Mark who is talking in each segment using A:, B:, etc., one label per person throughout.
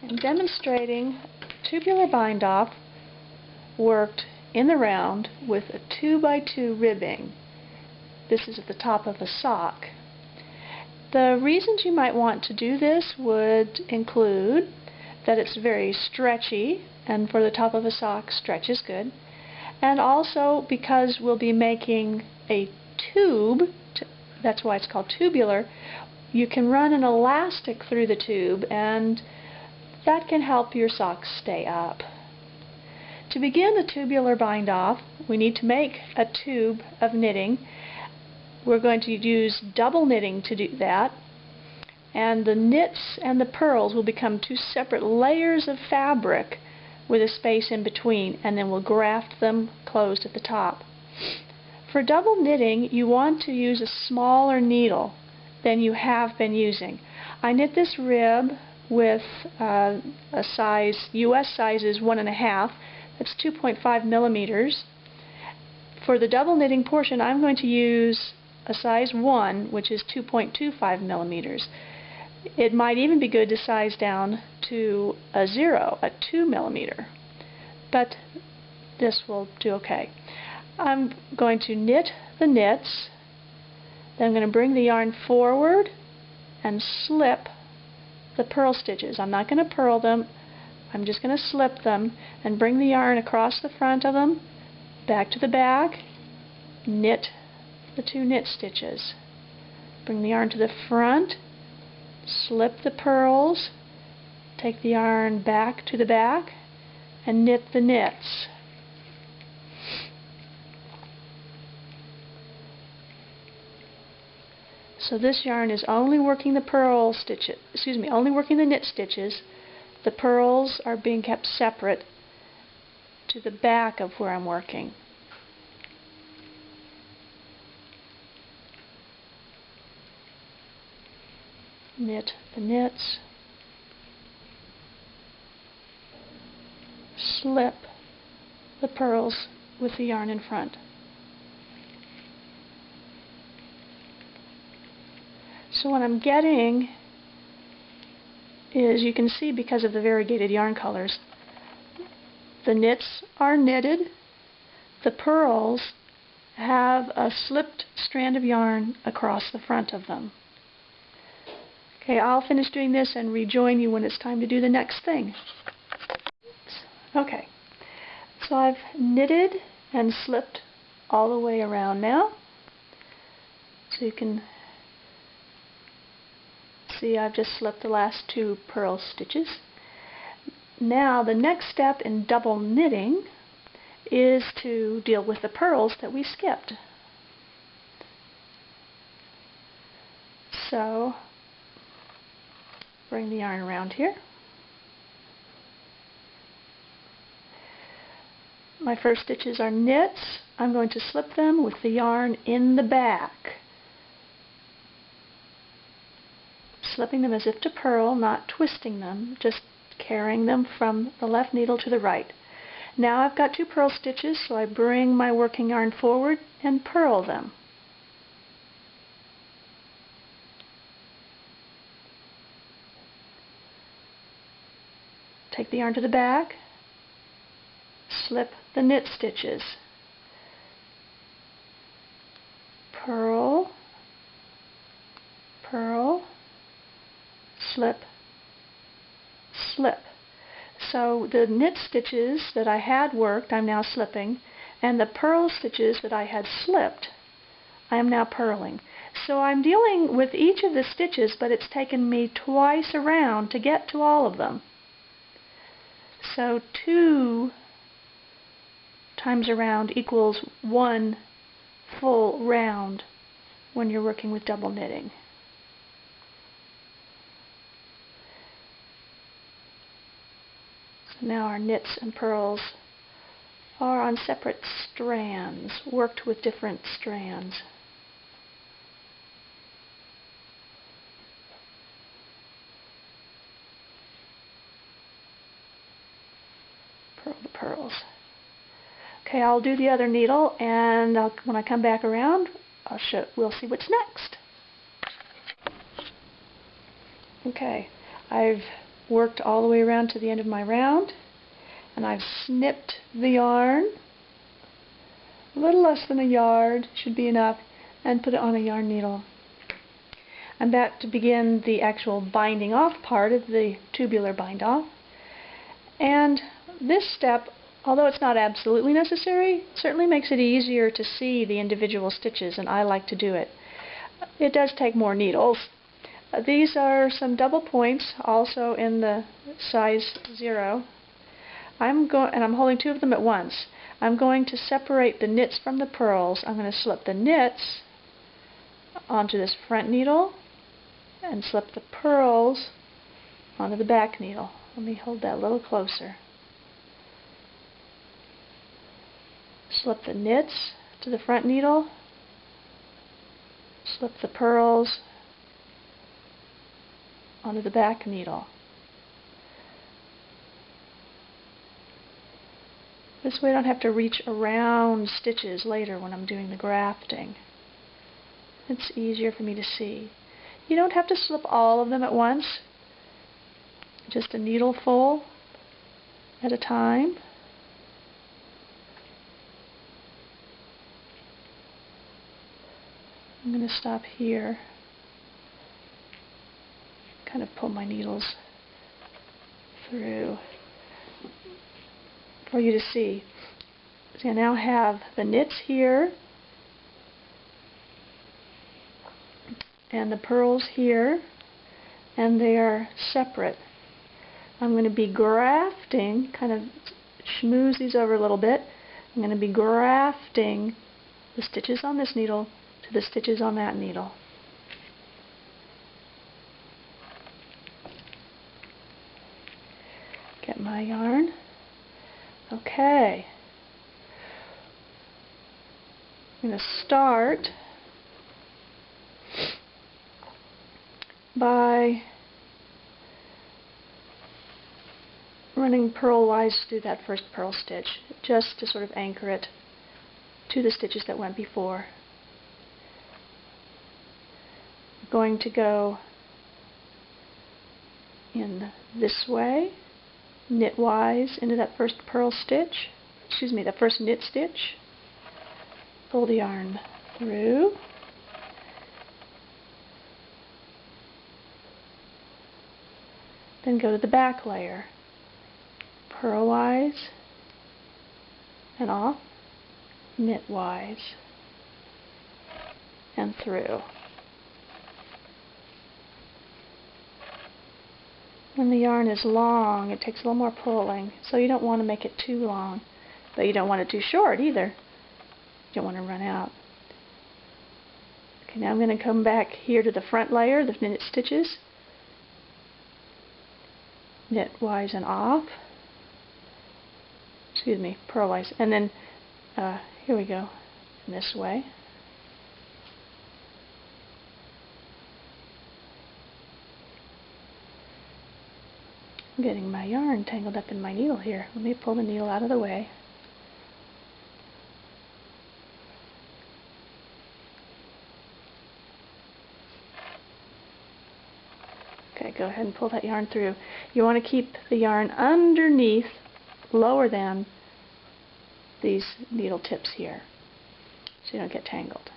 A: I'm demonstrating tubular bind-off worked in the round with a 2x2 ribbing. This is at the top of a sock. The reasons you might want to do this would include that it's very stretchy, and for the top of a sock, stretch is good. And also because we'll be making a tube, that's why it's called tubular, you can run an elastic through the tube, and that can help your socks stay up. To begin the tubular bind-off, we need to make a tube of knitting. We're going to use double knitting to do that, and the knits and the purls will become two separate layers of fabric with a space in between, and then we'll graft them closed at the top. For double knitting, you want to use a smaller needle than you have been using. I knit this rib with a size, US size is 1.5, that's 2.5 millimeters. For the double knitting portion, I'm going to use a size 1, which is 2.25 millimeters. It might even be good to size down to a 0, a 2 millimeter, but this will do okay. I'm going to knit the knits, then I'm going to bring the yarn forward and slip the purl stitches. I'm not going to purl them, I'm just going to slip them and bring the yarn across the front of them, back to the back, knit the 2 knit stitches. Bring the yarn to the front, slip the purls, take the yarn back to the back, and knit the knits. So this yarn is only working the purl stitches, only working the knit stitches. The purls are being kept separate to the back of where I'm working. Knit the knits, slip the purls with the yarn in front. So what I'm getting is, you can see because of the variegated yarn colors, the knits are knitted, the purls have a slipped strand of yarn across the front of them. Okay, I'll finish doing this and rejoin you when it's time to do the next thing. Okay, so I've knitted and slipped all the way around now. So you can see I've just slipped the last 2 purl stitches. Now the next step in double knitting is to deal with the purls that we skipped. So bring the yarn around here. My first stitches are knits. I'm going to slip them with the yarn in the back, slipping them as if to purl, not twisting them, just carrying them from the left needle to the right. Now I've got 2 purl stitches, so I bring my working yarn forward and purl them. Take the yarn to the back, slip the knit stitches, purl, purl, slip, slip. So the knit stitches that I had worked, I'm now slipping, and the purl stitches that I had slipped, I am now purling. So I'm dealing with each of the stitches, but it's taken me twice around to get to all of them. So 2 times around equals 1 full round when you're working with double knitting. So now our knits and purls are on separate strands, worked with different strands. Purl the purls. Okay, I'll do the other needle, and when I come back around, we'll see what's next. Okay, I've worked all the way around to the end of my round, and I've snipped the yarn, a little less than a yard should be enough, and put it on a yarn needle. I'm about to begin the actual binding off part of the tubular bind off, and this step, although it's not absolutely necessary, certainly makes it easier to see the individual stitches, and I like to do it. It does take more needles. These are some double points, also in the size 0. And I'm holding 2 of them at once. I'm going to separate the knits from the purls. I'm going to slip the knits onto this front needle and slip the purls onto the back needle. Let me hold that a little closer. Slip the knits to the front needle, slip the purls onto the back needle. This way I don't have to reach around stitches later when I'm doing the grafting. It's easier for me to see. You don't have to slip all of them at once, just a needleful at a time. I'm going to stop here, kind of pull my needles through for you to see. So I now have the knits here and the purls here, and they are separate. I'm going to be grafting, kind of schmooze these over a little bit. I'm going to be grafting the stitches on this needle to the stitches on that needle. Get my yarn. Okay. I'm going to start by running purlwise through that first purl stitch, just to sort of anchor it to the stitches that went before. I'm going to go in this way, knitwise into that first purl stitch, that first knit stitch, pull the yarn through, then go to the back layer, purlwise and off, knitwise and through. When the yarn is long, it takes a little more pulling, so you don't want to make it too long, but you don't want it too short either. You don't want to run out. Okay, now I'm going to come back here to the front layer, the knit stitches, knitwise and off, purlwise, and then here we go, in this way. I'm getting my yarn tangled up in my needle here. Let me pull the needle out of the way. Okay, go ahead and pull that yarn through. You want to keep the yarn underneath, lower than these needle tips here, so you don't get tangled.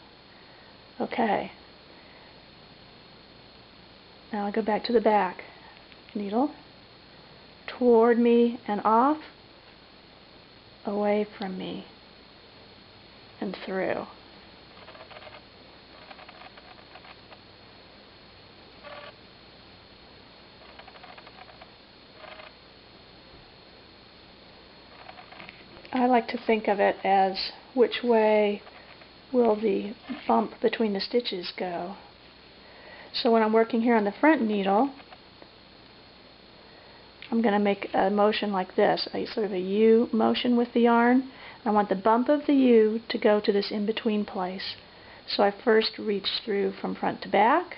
A: Okay. Now I'll go back to the back needle, toward me and off, away from me and through. I like to think of it as which way will the bump between the stitches go. So when I'm working here on the front needle, I'm going to make a motion like this, a sort of a U motion with the yarn. I want the bump of the U to go to this in-between place. So I first reach through from front to back,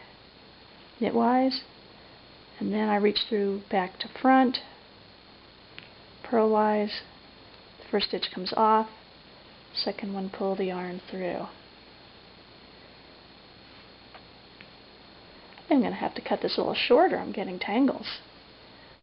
A: knitwise, and then I reach through back to front, purlwise. The first stitch comes off, second one pull the yarn through. I'm going to have to cut this a little shorter, I'm getting tangles.